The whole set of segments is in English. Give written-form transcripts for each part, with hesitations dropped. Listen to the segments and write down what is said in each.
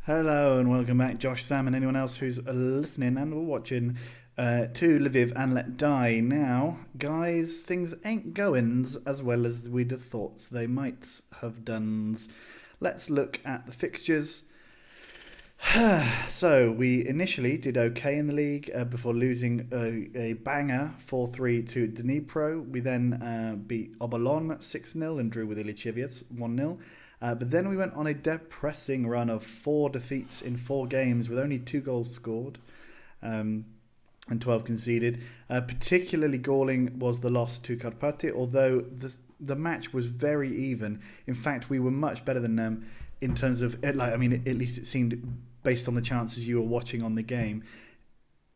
Hello and welcome back, Josh, Sam, and anyone else who's listening and watching to Lviv and Let Die. Now, guys, things ain't goings as well as we'd have thought they might have done. Let's look at the fixtures. So, we initially did okay in the league before losing a banger 4-3 to Dnipro. We then beat Obolon 6-0 and drew with Ilichevets 1-0. But then we went on a depressing run of 4 defeats in 4 games with only 2 goals scored and 12 conceded. Particularly galling was the loss to Karpaty, although the match was very even. In fact, we were much better than them in terms of, at least it seemed based on the chances you were watching on the game.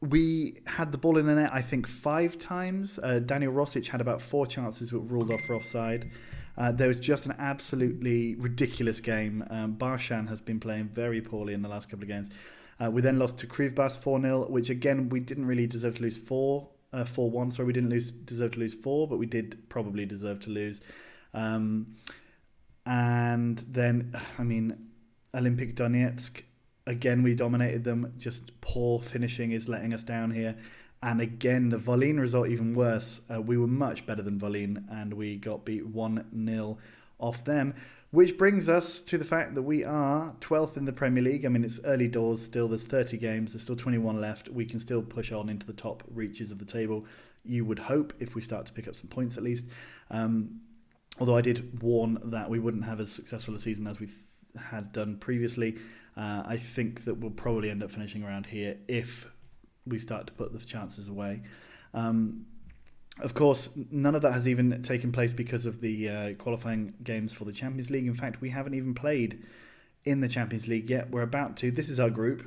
We had the ball in the net, I think, 5 times. Daniel Rosic had about 4 chances that were ruled off for offside. There was just an absolutely ridiculous game. Barshan has been playing very poorly in the last couple of games. We then lost to Krivbas 4-0, which again, we didn't really deserve to lose 4-1. Sorry, we didn't deserve to lose 4, but we did probably deserve to lose. And then, Olympic Donetsk, again, we dominated them. Just poor finishing is letting us down here. And again, the Volyn result even worse. We were much better than Volyn, and we got beat 1-0 off them. Which brings us to the fact that we are 12th in the Premier League. I mean, it's early doors still. There's 30 games. There's still 21 left. We can still push on into the top reaches of the table, you would hope, if we start to pick up some points at least. Although I did warn that we wouldn't have as successful a season as we had done previously. I think that we'll probably end up finishing around here if we start to put the chances away. Of course, none of that has even taken place because of the qualifying games for the Champions League. In fact, we haven't even played in the Champions League yet. We're about to. This is our group.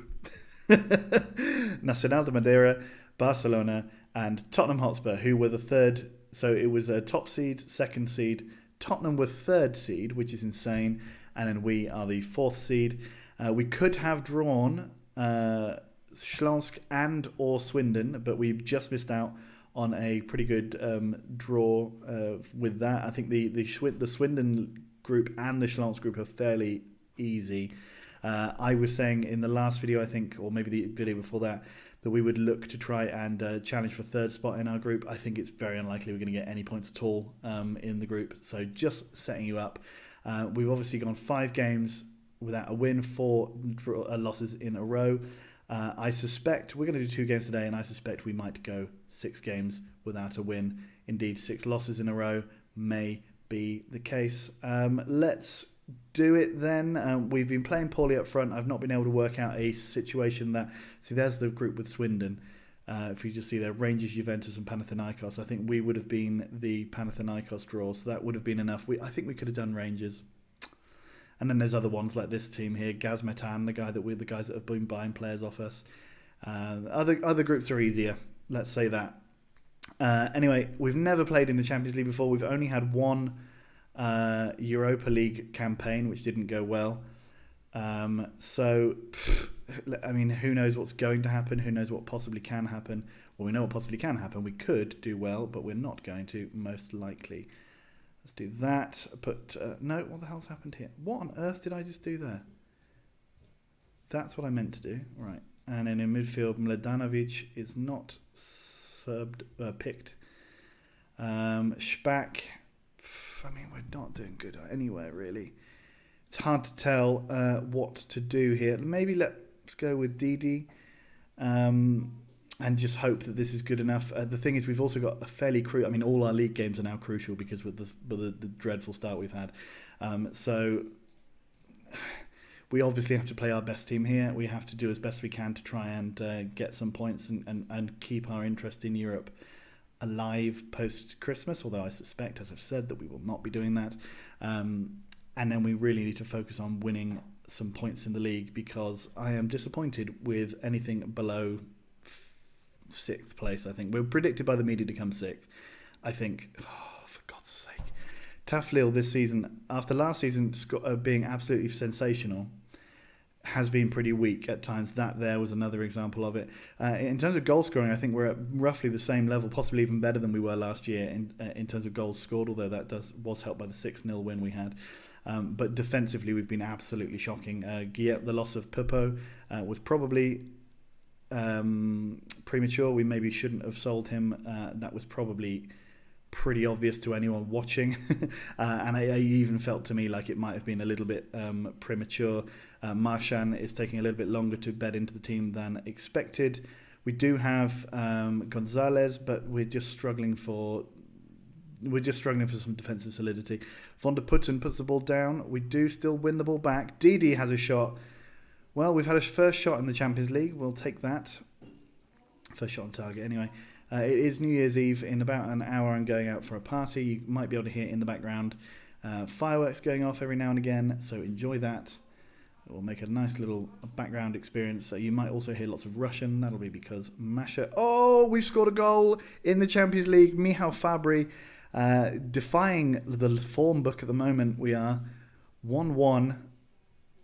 Nacional de Madeira, Barcelona, and Tottenham Hotspur, who were the third. So it was a top seed, second seed. Tottenham were third seed, which is insane. And then we are the fourth seed. We could have drawn Śląsk and or Swindon, but we just missed out on a pretty good draw with that. I think the Swindon group and the Śląsk group are fairly easy. I was saying in the last video, I think, or maybe the video before that we would look to try and challenge for third spot in our group. I think it's very unlikely we're going to get any points at all in the group. So just setting you up. We've obviously gone 5 games without a win, 4 losses in a row. I suspect we're going to do 2 games today, and I suspect we might go 6 games without a win. Indeed, 6 losses in a row may be the case. Let's do it then. We've been playing poorly up front. I've not been able to work out a situation that... See, there's the group with Swindon. If you just see there, Rangers, Juventus and Panathinaikos. I think we would have been the Panathinaikos draw, so that would have been enough. I think we could have done Rangers. And then there's other ones like this team here, Gazmetan, the guys that have been buying players off us. Other groups are easier, let's say that. Anyway, we've never played in the Champions League before. We've only had 1 Europa League campaign, which didn't go well. Who knows what's going to happen? Who knows what possibly can happen? Well, we know what possibly can happen. We could do well, but we're not going to, most likely. Let's do that. No, what the hell's happened here? What on earth did I just do there? That's what I meant to do. Right. And then in midfield, Mladenovic is not picked. Špak, we're not doing good anywhere, really. It's hard to tell what to do here. Maybe let's go with Didi. And just hope that this is good enough. The thing is, we've also got a fairly all our league games are now crucial because with the dreadful start we've had. So we obviously have to play our best team here. We have to do as best we can to try and get some points and keep our interest in Europe alive post-Christmas, although I suspect, as I've said, that we will not be doing that. And then we really need to focus on winning some points in the league because I am disappointed with anything below 6th place. I think we're predicted by the media to come 6th. I think, for God's sake, Taflil this season, after last season being absolutely sensational, has been pretty weak at times. That there was another example of it. In terms of goal scoring, I think we're at roughly the same level, possibly even better than we were last year in terms of goals scored, although that was helped by the 6-0 win we had. But defensively, we've been absolutely shocking. The loss of Pupo was probably premature. We maybe shouldn't have sold him. That was probably pretty obvious to anyone watching. And I even felt to me like it might have been a little bit premature. Marchand is taking a little bit longer to bed into the team than expected. We do have Gonzalez, but we're just struggling for some defensive solidity. Von der Putten puts the ball down. We do still win the ball back. Didi has a shot. Well, we've had a first shot in the Champions League. We'll take that. First shot on target, anyway. It is New Year's Eve. In about an hour, I'm going out for a party. You might be able to hear in the background fireworks going off every now and again, so enjoy that. It will make a nice little background experience. So you might also hear lots of Russian. That'll be because Masha... Oh, we've scored a goal in the Champions League. Michał Fabry defying the form book at the moment. We are 1-1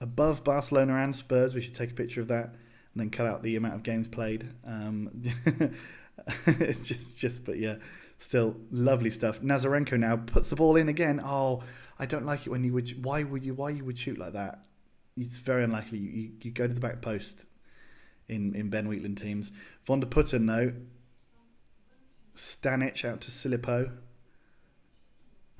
above Barcelona and Spurs. We should take a picture of that and then cut out the amount of games played. It's but yeah, still lovely stuff. Nazarenko now puts the ball in again. Oh, I don't like it when you would. Why you would shoot like that? It's very unlikely. You go to the back post in Ben Wheatland teams. Von der Putten though. Stanic out to Silipo.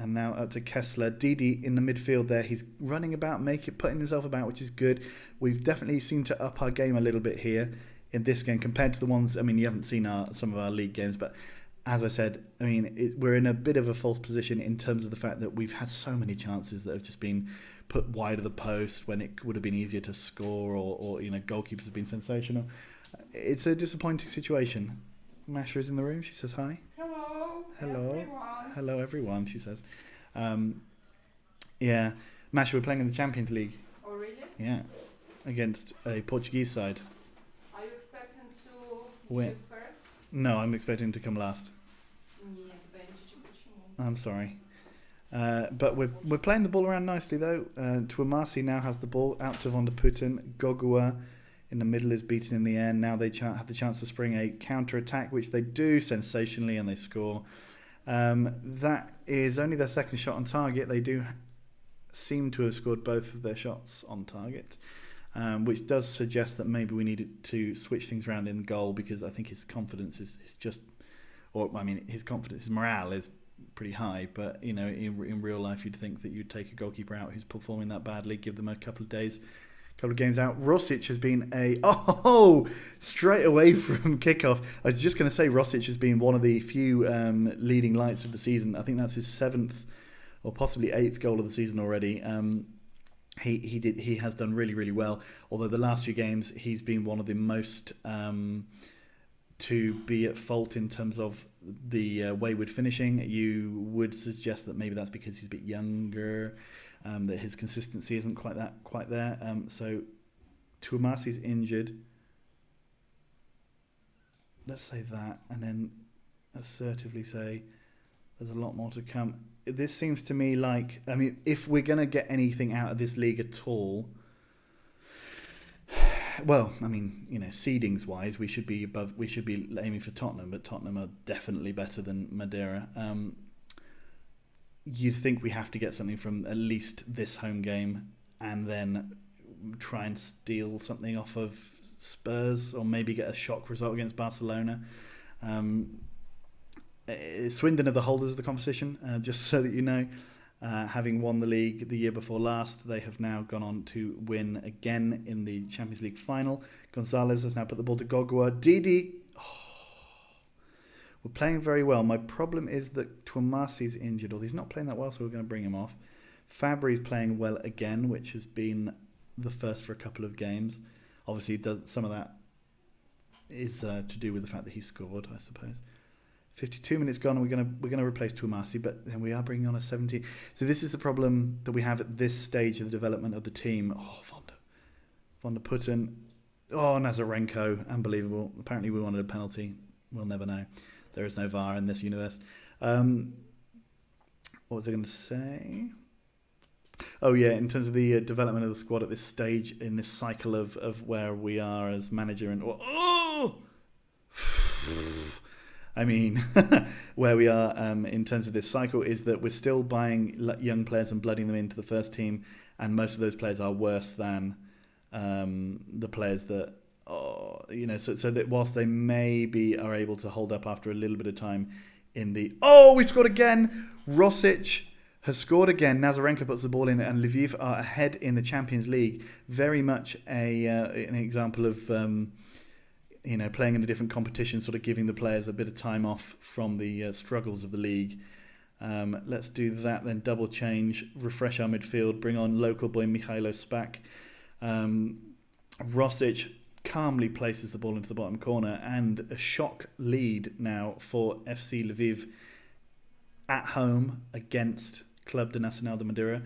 And now up to Kessler. Didi in the midfield there. He's running about, putting himself about, which is good. We've definitely seemed to up our game a little bit here in this game compared to the ones... I mean, you haven't seen some of our league games, but as I said, I mean, we're in a bit of a false position in terms of the fact that we've had so many chances that have just been put wide of the post when it would have been easier to score, or goalkeepers have been sensational. It's a disappointing situation. Masha is in the room. She says hi. Hello. Everyone. Hello, everyone, she says. Yeah. Masha, we're playing in the Champions League. Oh, really? Yeah. Against a Portuguese side. Are you expecting to Win. be first? No, I'm expecting to come last. Нет, Бенчичи, почему? I'm sorry. But we're playing the ball around nicely, though. Tuamasi now has the ball out to Von der Putten. Gogua in the middle is beaten in the air. Now they have the chance to spring a counter-attack, which they do sensationally, and they score. That is only their second shot on target. They do seem to have scored both of their shots on target, which does suggest that maybe we needed to switch things around in goal, because I think his confidence is just... his morale is pretty high, but in real life you'd think that you'd take a goalkeeper out who's performing that badly, give them a couple of games out. Rosic has been straight away from kickoff. I was just going to say Rosic has been one of the few leading lights of the season. I think that's his 7th or possibly 8th goal of the season already. He has done really, really well, although the last few games he's been one of the most to be at fault in terms of the wayward finishing. You would suggest that maybe that's because he's a bit younger, that his consistency isn't quite there. So Tuamasi's injured. Let's say that, and then assertively say there's a lot more to come. This seems to me like, I mean, if we're going to get anything out of this league at all, well, I mean, seedings wise, we should be aiming for Tottenham, but Tottenham are definitely better than Madeira. You'd think we have to get something from at least this home game, and then try and steal something off of Spurs, or maybe get a shock result against Barcelona. Swindon are the holders of the competition, just so that you know. Having won the league the year before last, they have now gone on to win again in the Champions League final. Gonzalez has now put the ball to Gogua. Didi, we're playing very well. My problem is that Tuamasi's injured, or he's not playing that well, so we're going to bring him off. Fabry's playing well again, which has been the first for a couple of games. Obviously, some of that is to do with the fact that he scored, I suppose. 52 minutes gone, and we're gonna replace Tuamasi, but then we are bringing on a 17. So this is the problem that we have at this stage of the development of the team. Von der Putten. Nazarenko, unbelievable. Apparently we wanted a penalty. We'll never know. There is no VAR in this universe. What was I going to say? Oh yeah, in terms of the development of the squad at this stage in this cycle of where we are as manager and I mean, where we are in terms of this cycle is that we're still buying young players and blooding them into the first team, and most of those players are worse than the players that, so that whilst they maybe are able to hold up after a little bit of time in the... Oh, we scored again! Rosic has scored again. Nazarenko puts the ball in, and Lviv are ahead in the Champions League. Very much an example of... playing in a different competition, sort of giving the players a bit of time off from the struggles of the league. Let's do that, then double change, refresh our midfield, bring on local boy Mihailo Spak. Rosic calmly places the ball into the bottom corner, and a shock lead now for FC Lviv at home against Club de Nacional de Madeira.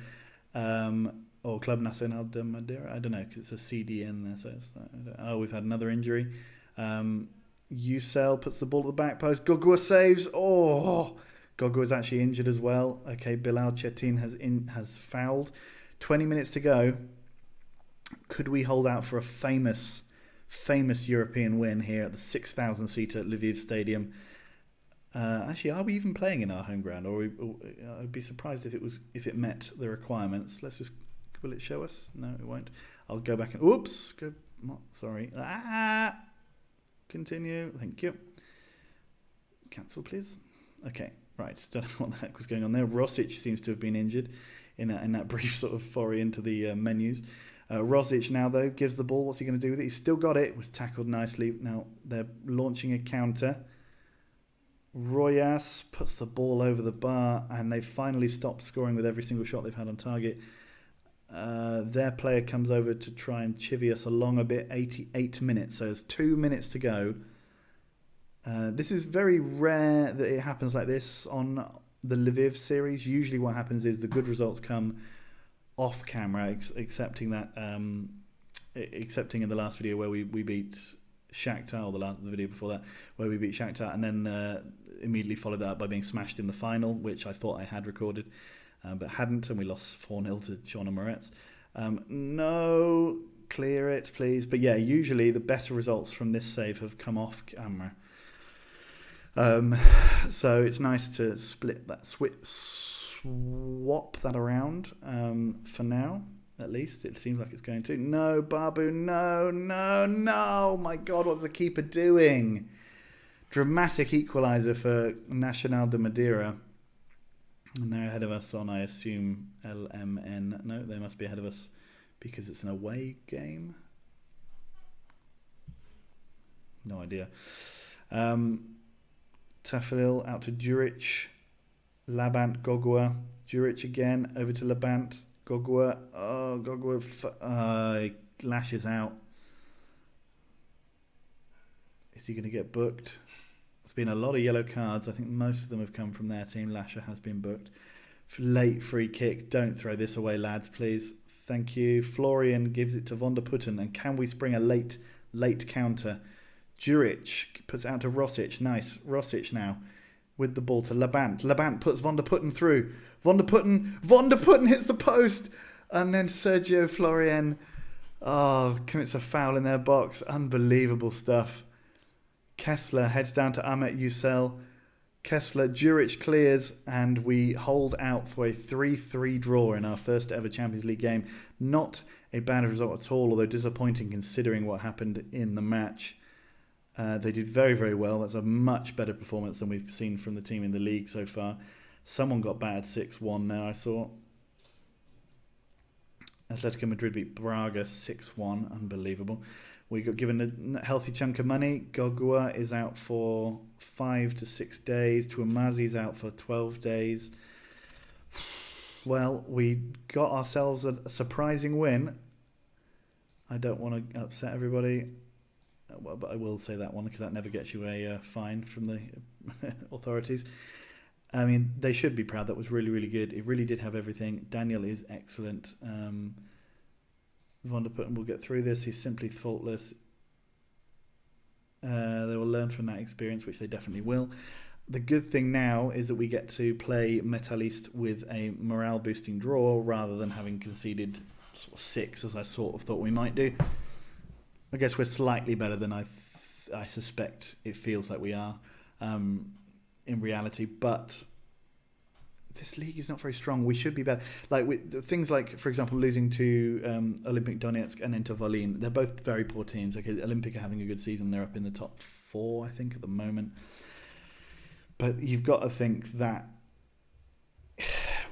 Or Club Nacional de Madeira, I don't know, because it's a CDN there. So we've had another injury. Ucel puts the ball to the back post. Gogua saves. Oh, Gogua is actually injured as well. Okay, Bilal Chetin has fouled. 20 minutes to go. Could we hold out for a famous European win here at the 6,000 seater Lviv Stadium? Actually, are we even playing in our home ground? Or I'd be surprised if it met the requirements. Let's just... Will it show us? No, it won't. I'll go back and... Oops! Sorry. Continue. Thank you. Cancel, please. Okay, right. Don't know what the heck was going on there. Rosic seems to have been injured in that brief sort of foray into the menus. Rosic now, though, gives the ball. What's he going to do with it? He's still got it. It was tackled nicely. Now, they're launching a counter. Royas puts the ball over the bar, and they've finally stopped scoring with every single shot they've had on target. Their player comes over to try and chivvy us along a bit. 88 minutes, so there's 2 minutes to go. This is very rare that it happens like this on the Lviv series. Usually what happens is the good results come off camera, excepting in the last video where we beat Shakhtar, or the video before that, where we beat Shakhtar, and then immediately followed that up by being smashed in the final, which I thought I had recorded. But hadn't, and we lost 4-0 to Chona Moretz. No, clear it, please. But yeah, usually the better results from this save have come off camera. So it's nice to split that, swap that around for now, at least. It seems like it's going to. No, Babu, no. My God, what's the keeper doing? Dramatic equaliser for Nacional de Madeira. And they're ahead of us on, I assume, LMN. No, they must be ahead of us because it's an away game. No idea. Tafilil out to Djuric. Labant, Gogua. Djuric again, over to Labant. Gogua. Oh, Gogua lashes out. Is he going to get booked? There's been a lot of yellow cards. I think most of them have come from their team. Lasher has been booked. Late free kick. Don't throw this away, lads, please. Thank you. Florian gives it to Von der Putten. And can we spring a late counter? Djuric puts it out to Rosic. Nice. Rosic now with the ball to Labant. Labant puts Von der Putten through. Von der Putten hits the post. And then Sergio Florian commits a foul in their box. Unbelievable stuff. Kessler heads down to Ahmet Ucel. Kessler, Djuric clears, and we hold out for a 3-3 draw in our first ever Champions League game. Not a bad result at all, although disappointing considering what happened in the match. They did very, very well. That's a much better performance than we've seen from the team in the league so far. Someone got battered 6-1 now, I saw. Atletico Madrid beat Braga 6-1. Unbelievable. We got given a healthy chunk of money. Gogua is out for 5 to 6 days. Tuamazi's out for 12 days. Well, we got ourselves a surprising win. I don't want to upset everybody, but I will say that one because that never gets you a fine from the authorities. I mean, they should be proud. That was really, really good. It really did have everything. Daniel is excellent. Von der Putten will get through this. He's simply faultless. They will learn from that experience, which they definitely will. The good thing now is that we get to play Metalist with a morale-boosting draw rather than having conceded sort of 6, as I sort of thought we might do. I guess we're slightly better than I suspect it feels like we are. in reality, but this league is not very strong. We should be better. Like things like, for example, losing to Olympic Donetsk and then to Volyn. They're both very poor teams. Okay, Olympic are having a good season. They're up in the top 4, I think, at the moment. But you've got to think that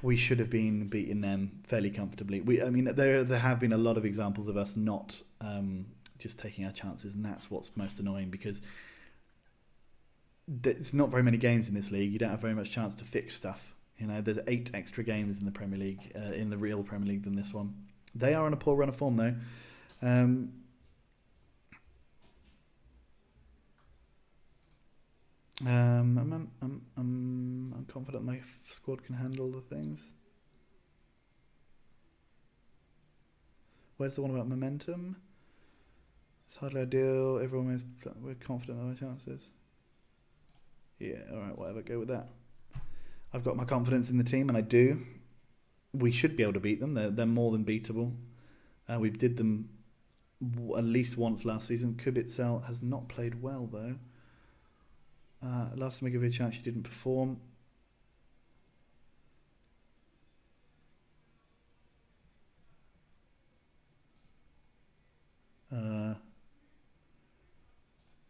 we should have been beating them fairly comfortably. There have been a lot of examples of us not just taking our chances, and that's what's most annoying, because there's not very many games in this league. You don't have very much chance to fix stuff. There's 8 extra games in the Premier League, in the real Premier League, than this one. They are on a poor run of form, though. I'm confident my squad can handle the things. Where's the one about momentum? It's hardly ideal. We're confident of our chances. Yeah, alright, whatever, go with that. I've got my confidence in the team, and I do. We should be able to beat them. They're more than beatable. We did them at least once last season. Kubitzel has not played well, though. Last time I gave you a chance, she didn't perform.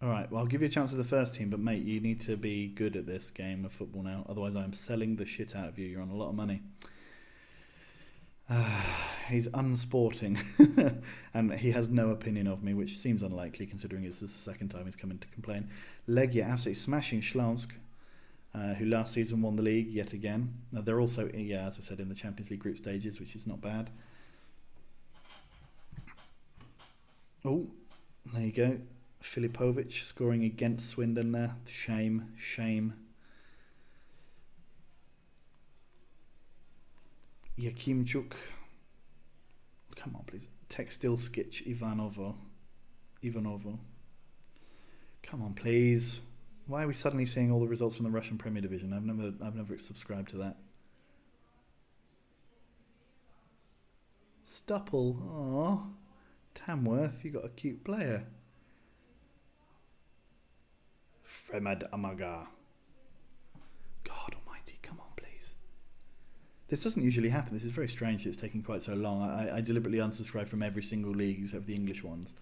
Alright, well, I'll give you a chance as the first team, but mate, you need to be good at this game of football now. Otherwise, I'm selling the shit out of you. You're on a lot of money. He's unsporting, and he has no opinion of me, which seems unlikely considering it's the second time he's come in to complain. Legia absolutely smashing Shlonsk, who last season won the league yet again. Now, they're also, as I said, in the Champions League group stages, which is not bad. Oh, there you go. Filipovic scoring against Swindon there. Shame. Yakimchuk. Come on, please. Tekstilskic Ivanovo. Come on, please. Why are we suddenly seeing all the results from the Russian Premier Division? I've never subscribed to that. Stupple. Aww. Tamworth, you got a cute player. Fremad Amaga. God almighty, come on, please. This doesn't usually happen. This is very strange that it's taking quite so long. I deliberately unsubscribe from every single league except for the English ones.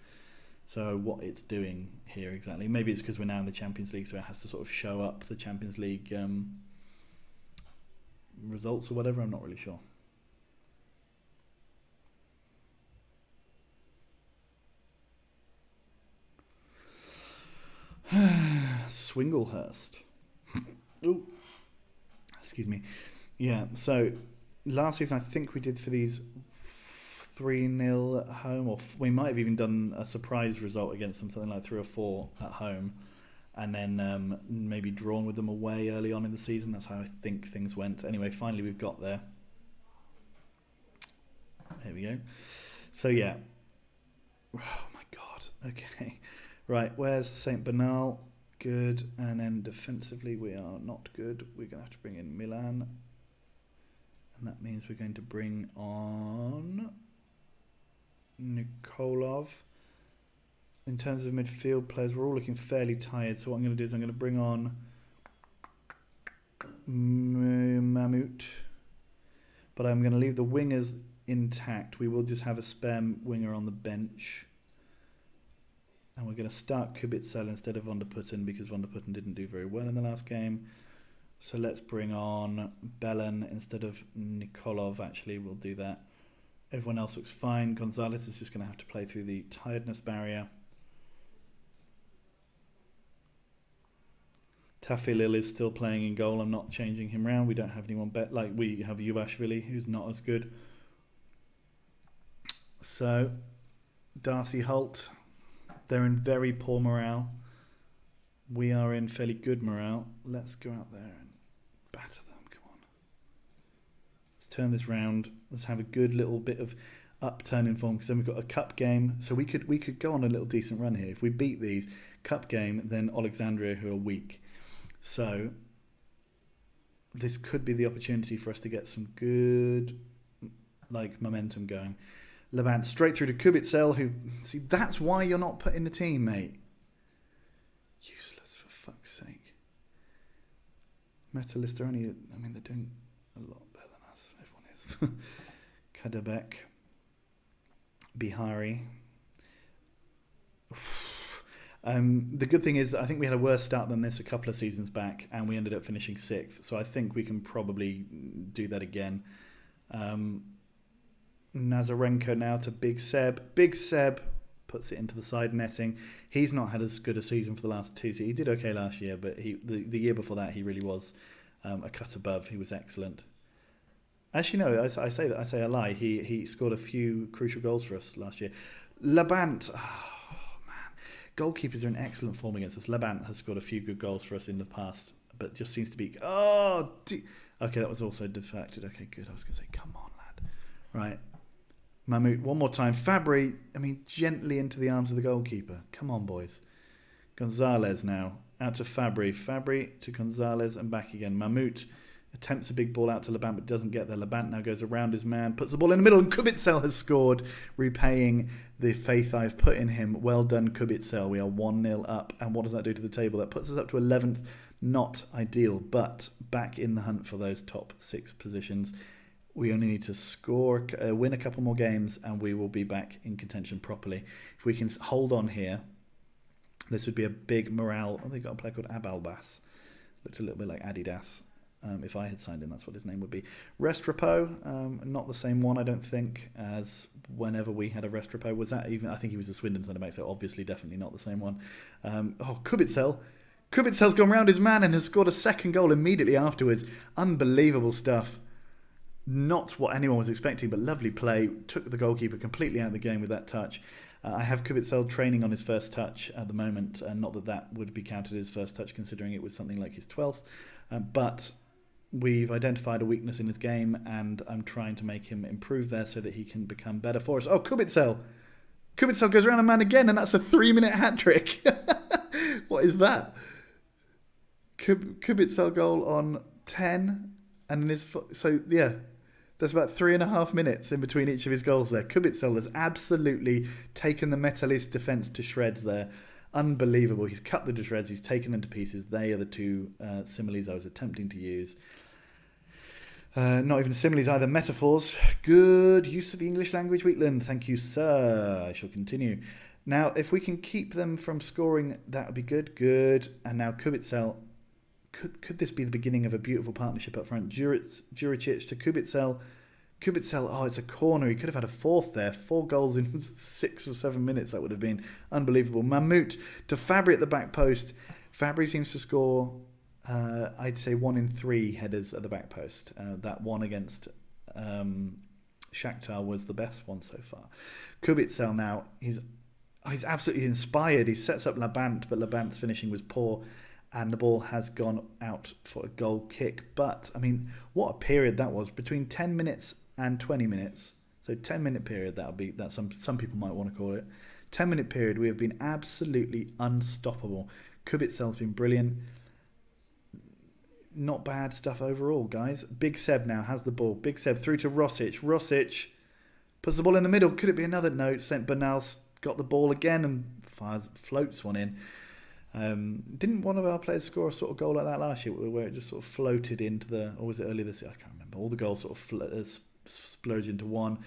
So what it's doing here exactly. Maybe it's because we're now in the Champions League, so it has to sort of show up the Champions League results or whatever. I'm not really sure. Swinglehurst. Oh, excuse me. Yeah, so last season I think we did for these 3-0 at home, or we might have even done a surprise result against them, something like 3 or 4 at home, and then maybe drawn with them away early on in the season. That's how I think things went. Anyway, finally we've got there. There we go. So yeah. Oh my God. Okay. Right, where's St. Bernal? Good. And then defensively we are not good. We're going to have to bring in Milan. And that means we're going to bring on Nikolov. In terms of midfield players, we're all looking fairly tired. So what I'm going to do is I'm going to bring on Mammoet. But I'm going to leave the wingers intact. We will just have a spare winger on the bench. And we're going to start Kubitzel instead of Van der Putten because Van der Putten didn't do very well in the last game. So let's bring on Belen instead of Nikolov. Actually, we'll do that. Everyone else looks fine. Gonzalez is just going to have to play through the tiredness barrier. Tafilil is still playing in goal. I'm not changing him around. We don't have anyone bet. Like, we have Yubashvili, who's not as good. So, Darcy Holt. They're in very poor morale. We are in fairly good morale. Let's go out there and batter them. Come on. Let's turn this round. Let's have a good little bit of upturn in form because then we've got a cup game. So we could go on a little decent run here. If we beat these, cup game, then Alexandria, who are weak. So this could be the opportunity for us to get some good momentum going. Levant straight through to Kubitzel, who... See, that's why you're not put in the team, mate. Useless, for fuck's sake. Metalist are only, I mean, they're doing a lot better than us. Everyone is. Kadabek, Bihari. The good thing is that I think we had a worse start than this a couple of seasons back, and we ended up finishing 6th. So I think we can probably do that again. Nazarenko now to Big Seb. Big Seb puts it into the side netting. He's not had as good a season for the last 2 seasons. He did okay last year, but the year before that he really was a cut above. He was excellent. Actually, no, I say a lie. He scored a few crucial goals for us last year. Labant. Goalkeepers are in excellent form against us. Labant has scored a few good goals for us in the past, but just seems to be... okay, that was also deflected. Okay, good. I was going to say, come on, lad. Right. Mahmoud, one more time. Fabry, gently into the arms of the goalkeeper. Come on, boys. Gonzalez now. Out to Fabry. Fabry to Gonzalez and back again. Mahmoud attempts a big ball out to Labant, but doesn't get there. Labant now goes around his man, puts the ball in the middle, and Kubitzel has scored, repaying the faith I've put in him. Well done, Kubitzel. We are 1-0 up. And what does that do to the table? That puts us up to 11th. Not ideal, but back in the hunt for those top 6 positions. We only need to win a couple more games, and we will be back in contention properly. If we can hold on here, this would be a big morale. They've got a player called Abalbas. Looked a little bit like Adidas. If I had signed him, that's what his name would be. Restrepo, not the same one, I don't think, as whenever we had a Restrepo. Was that even? I think he was a Swindon centre back, so obviously definitely not the same one. Kubitzel. Kubitzel's gone round his man and has scored a second goal immediately afterwards. Unbelievable stuff. Not what anyone was expecting, but lovely play. Took the goalkeeper completely out of the game with that touch. I have Kubitzel training on his first touch at the moment, and not that would be counted as first touch, considering it was something like his 12th. But we've identified a weakness in his game, and I'm trying to make him improve there so that he can become better for us. Oh, Kubitzel! Kubitzel goes around a man again, and that's a 3-minute hat-trick. What is that? Kubitzel goal on 10, and in his... there's about 3.5 minutes in between each of his goals there. Kubitzel has absolutely taken the Metalist defence to shreds there. Unbelievable. He's cut them to shreds. He's taken them to pieces. They are the 2 similes I was attempting to use. Not even similes either, metaphors. Good use of the English language, Wheatland. Thank you, sir. I shall continue. Now, if we can keep them from scoring, that would be good. Good. And now Kubitzel. Could this be the beginning of a beautiful partnership up front? Juricic to Kubitzel. Kubitzel, it's a corner. He could have had a 4th there. 4 goals in 6 or 7 minutes. That would have been unbelievable. Mahmoud to Fabry at the back post. Fabry seems to score, I'd say, 1 in 3 headers at the back post. That one against Shakhtar was the best one so far. Kubitzel now, he's absolutely inspired. He sets up Labant, but Labant's finishing was poor. And the ball has gone out for a goal kick. But, what a period that was. Between 10 minutes and 20 minutes. So 10-minute period, that some people might want to call it. 10-minute period, we have been absolutely unstoppable. Kubitzel's been brilliant. Not bad stuff overall, guys. Big Seb now has the ball. Big Seb through to Rosic. Rosic puts the ball in the middle. Could it be another? No, St. Bernal's got the ball again and floats one in. Didn't one of our players score a sort of goal like that last year, where it just sort of floated into the, or was it earlier this year? I can't remember. All the goals sort of splurge into one.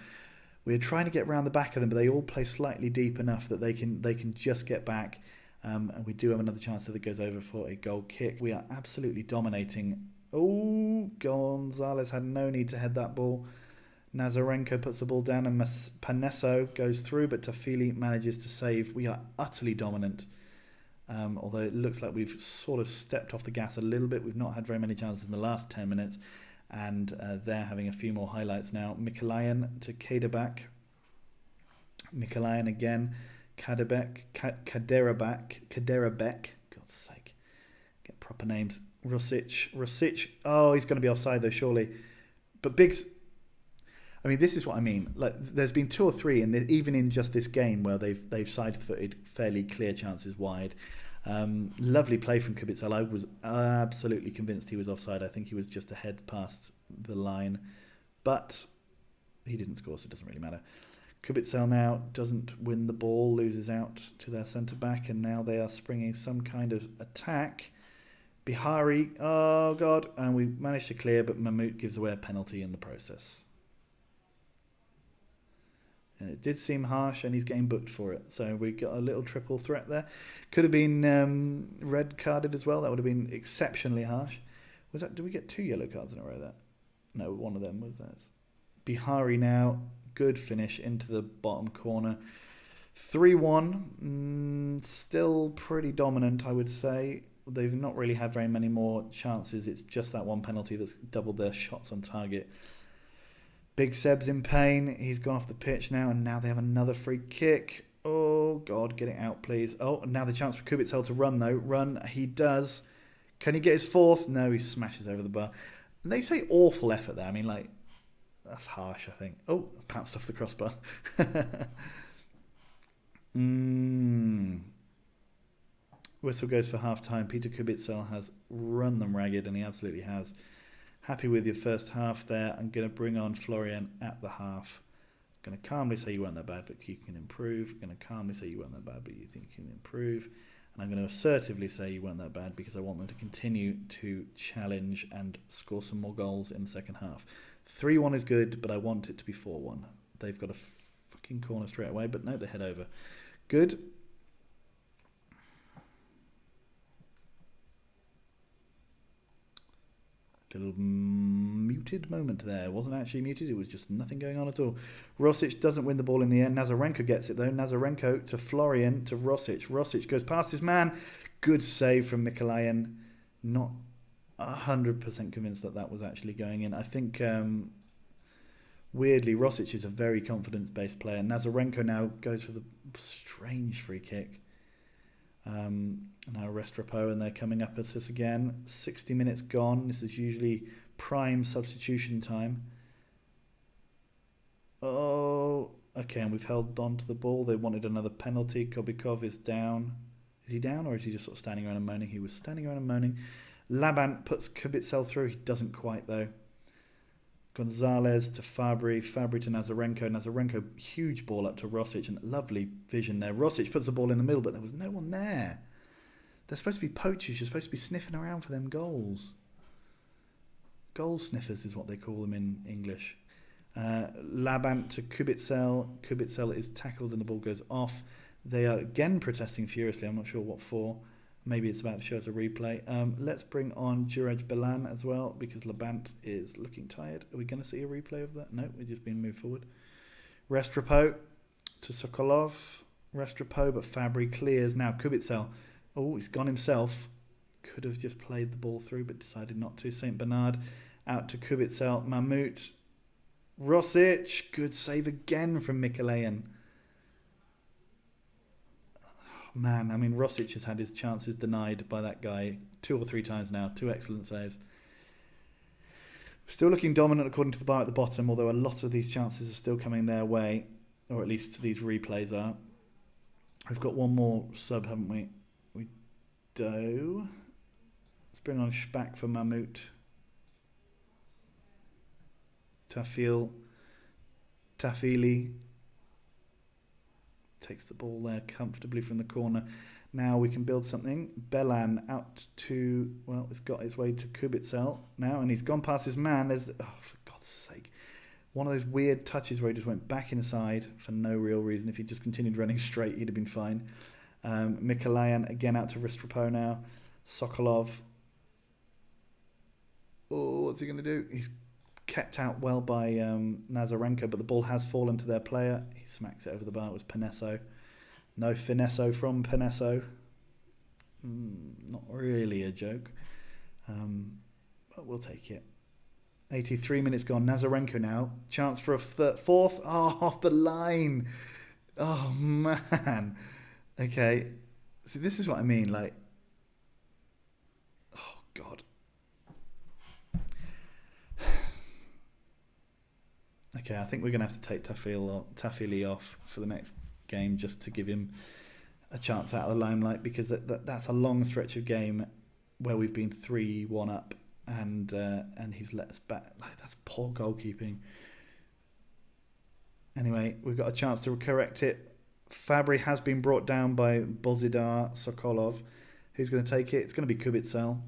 We're trying to get around the back of them, but they all play slightly deep enough that they can just get back. And we do have another chance that it goes over for a goal kick. We are absolutely dominating. Oh, Gonzalez had no need to head that ball. Nazarenko puts the ball down and Panesso goes through, but Tafili manages to save. We are utterly dominant. Although it looks like we've sort of stepped off the gas a little bit. We've not had very many chances in the last 10 minutes. And they're having a few more highlights now. Mikalayan to Kaderbak. Mikalayan again. Kaderabek. God's sake. Get proper names. Rosic. Oh, he's going to be offside though, surely. But Biggs... this is what I mean. Like, there's been 2 or 3, and even in just this game, where they've side-footed fairly clear chances wide. Lovely play from Kubitzel. I was absolutely convinced he was offside. I think he was just a head past the line, but he didn't score, so it doesn't really matter. Kubitzel now doesn't win the ball, loses out to their centre back, and now they are springing some kind of attack. Bihari, oh God, and we managed to clear, but Mahmout gives away a penalty in the process. And it did seem harsh, and he's getting booked for it. So we got a little triple threat there. Could have been red carded as well. That would have been exceptionally harsh. Was that? Did we get 2 yellow cards in a row there? No, one of them was theirs. Bihari now, good finish into the bottom corner. 3-1, still pretty dominant, I would say. They've not really had very many more chances. It's just that one penalty that's doubled their shots on target. Big Seb's in pain. He's gone off the pitch now, and now they have another free kick. Oh, God, get it out, please. Oh, and now the chance for Kubitzel to run, though. Run, he does. Can he get his fourth? No, he smashes over the bar. And they say awful effort there. I mean, like, that's harsh, I think. Oh, pounced off the crossbar. Whistle goes for half-time. Peter Kubitzel has run them ragged, and he absolutely has. Happy with your first half there. I'm going to bring on Florian at the half. I'm going to calmly say you weren't that bad, but you can improve. I'm going to calmly say you weren't that bad, but you think you can improve. And I'm going to assertively say you weren't that bad because I want them to continue to challenge and score some more goals in the second half. 3-1 is good, but I want it to be 4-1. They've got a fucking corner straight away, but no, they head over. Good. Little muted moment there. It wasn't actually muted. It was just nothing going on at all. Rosic doesn't win the ball in the end. Nazarenko gets it though. Nazarenko to Florian to Rosic. Rosic goes past his man. Good save from Mikolayan. Not 100% convinced that was actually going in. I think weirdly Rosic is a very confidence-based player. Nazarenko now goes for the strange free kick. Now Restrepo, and they're coming up at us again. 60 minutes gone. This is usually prime substitution time. Oh, okay, and we've held on to the ball. They wanted another penalty. Kobikov is down. Is he down, or is he just sort of standing around and moaning? He was standing around and moaning. Labant puts Kubitzel through. He doesn't quite, though. Gonzalez to Fabry to Nazarenko. Nazarenko, huge ball up to Rosic, and lovely vision there. Rosic puts the ball in the middle, but there was no one there. They're supposed to be poachers. You're supposed to be sniffing around for them goals. Goal sniffers is what they call them in English. Labant to Kubitzel. Kubitzel is tackled and the ball goes off. They are again protesting furiously. I'm not sure what for. Maybe it's about to show us a replay. Let's bring on Juraj Belan as well, because Labant is looking tired. Are we going to see a replay of that? No, we've just been moved forward. Restrepo to Sokolov. Restrepo, but Fabry clears. Now Kubitzel. Oh, he's gone himself. Could have just played the ball through, but decided not to. St. Bernard out to Kubitzel. Mahmout. Rosic. Good save again from Mikolayan. Man, I mean, Rosic has had his chances denied by that guy 2 or 3 times now. 2 excellent saves. Still looking dominant according to the bar at the bottom, although a lot of these chances are still coming their way, or at least these replays are. We've got one more sub, haven't we? We do. Let's bring on Shpak for Mahmout. Tafili takes the ball there comfortably from the corner. Now we can build something. Belan out to, well, it's got its way to Kubitzel now, and he's gone past his man. There's, oh, for God's sake. One of those weird touches where he just went back inside for no real reason. If he just continued running straight, he'd have been fine. Mikolayan again out to Restrepo now. Sokolov. Oh, what's he going to do? He's kept out well by Nazarenko, but the ball has fallen to their player. He smacks it over the bar. It was Panesso. No finesso from Panesso. Not really a joke. But we'll take it. 83 minutes gone. Nazarenko now. Chance for a fourth. Oh, off the line. Oh, man. Okay. See, this is what I mean. Like, oh, God. Okay, I think we're going to have to take Tafili off for the next game just to give him a chance out of the limelight, because that's a long stretch of game where we've been 3-1 up and he's let us back. Like, that's poor goalkeeping. Anyway, we've got a chance to correct it. Fabry has been brought down by Bozidar Sokolov. Who's going to take it? It's going to be Kubitzel.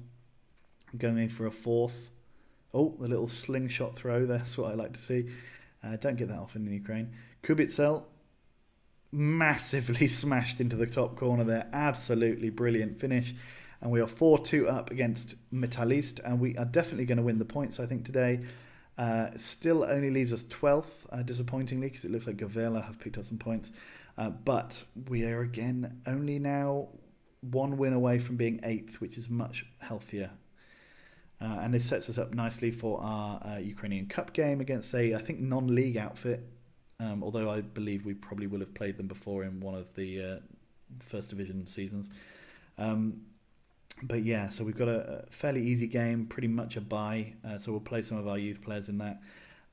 going in for a fourth. Oh, the little slingshot throw. That's what I like to see. Don't get that often in Ukraine. Kubitzel massively smashed into the top corner there. Absolutely brilliant finish. And we are 4-2 up against Metalist. And we are definitely going to win the points, I think, today. Still only leaves us 12th, disappointingly, because it looks like Govela have picked up some points. But we are, again, only now one win away from being 8th, which is much healthier. And this sets us up nicely for our Ukrainian Cup game against I think, non-league outfit. Although I believe we probably will have played them before in one of the First Division seasons. But yeah, so we've got a fairly easy game, pretty much a bye. So we'll play some of our youth players in that.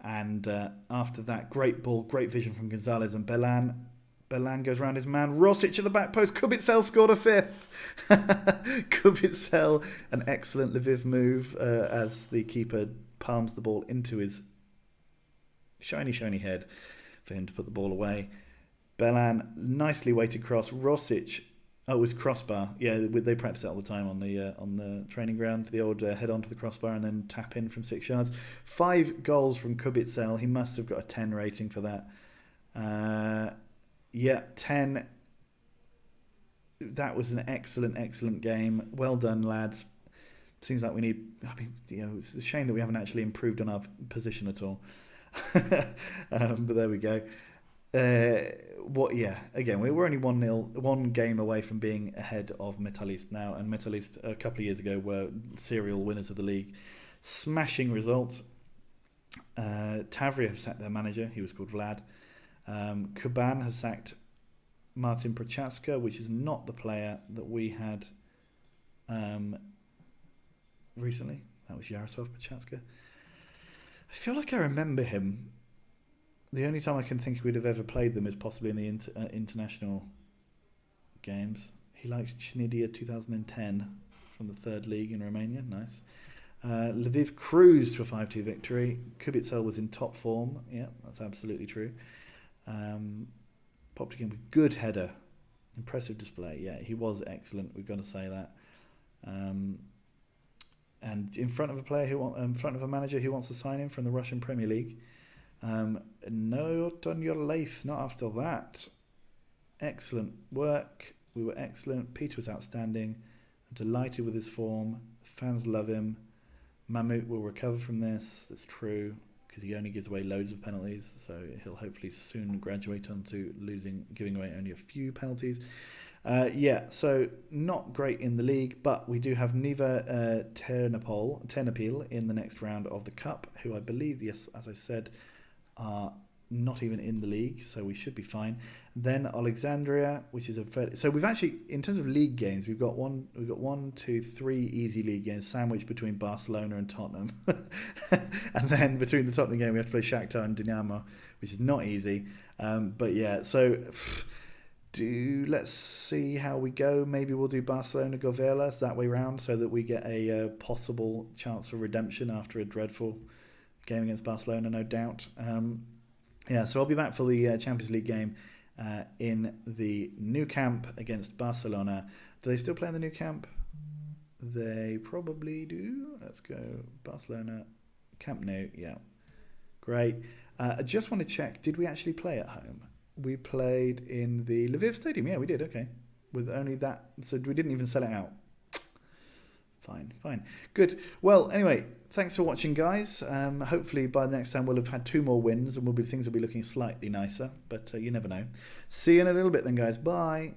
And after that, great ball, great vision from Gonzalez and Belan. Belan goes round his man. Rosic at the back post. Kubitzel scored a 5th. Kubitzel, an excellent Lviv move as the keeper palms the ball into his shiny head for him to put the ball away. Belan, nicely weighted cross. Rosic, it was crossbar. Yeah, they practice it all the time on the training ground. The old head onto the crossbar and then tap in from 6 yards. 5 goals from Kubitzel. He must have got a 10 rating for that. 10. That was an excellent game. Well done, lads. Seems like we need. It's a shame that we haven't actually improved on our position at all. But there we go. Again, we're only 1-0, one game away from being ahead of Metalist now, and Metalist a couple of years ago were serial winners of the league. Smashing result. Tavria have sacked their manager. He was called Vlad. Kuban has sacked Martin Prochaska, which is not the player that we had recently. That was Yaroslav Prochaska. I feel like I remember him. The only time I can think we'd have ever played them is possibly in the international games. He likes Chinidia 2010 from the 3rd league in Romania. Nice. Lviv cruised to a 5-2 victory. Kubitzel was in top form. Yeah, that's absolutely true. Popped again with good header. Impressive display. Yeah, he was excellent. We've got to say that. And in front of a manager who wants to sign him from the Russian Premier League. Not on your life, not after that. Excellent work. We were excellent. Peter was outstanding. I'm delighted with his form. Fans love him. Mahmoud will recover from this. That's true, because he only gives away loads of penalties. So he'll hopefully soon graduate onto giving away only a few penalties. So not great in the league, but we do have Niva Ternopil in the next round of the Cup, who I believe, yes, as I said, are not even in the league, so we should be fine. Then Alexandria, which is so we've actually, in terms of league games, we've got 3 easy league games sandwiched between Barcelona and Tottenham, and then between the Tottenham game we have to play Shakhtar and Dinamo, which is not easy. But yeah, so let's see how we go. Maybe we'll do Barcelona Govela that way round, so that we get a possible chance for redemption after a dreadful game against Barcelona, no doubt. So I'll be back for the Champions League game in the Nou Camp against Barcelona. Do they still play in the Nou Camp? They probably do. Let's go Barcelona Camp Nou. Yeah, great. I just want to check, did we actually play at home? We played in the Lviv Stadium. Yeah, we did. Okay, with only that, so we didn't even sell it out. Fine. Good. Well, anyway, thanks for watching, guys. Hopefully by the next time we'll have had 2 more wins and things will be looking slightly nicer, but you never know. See you in a little bit then, guys. Bye.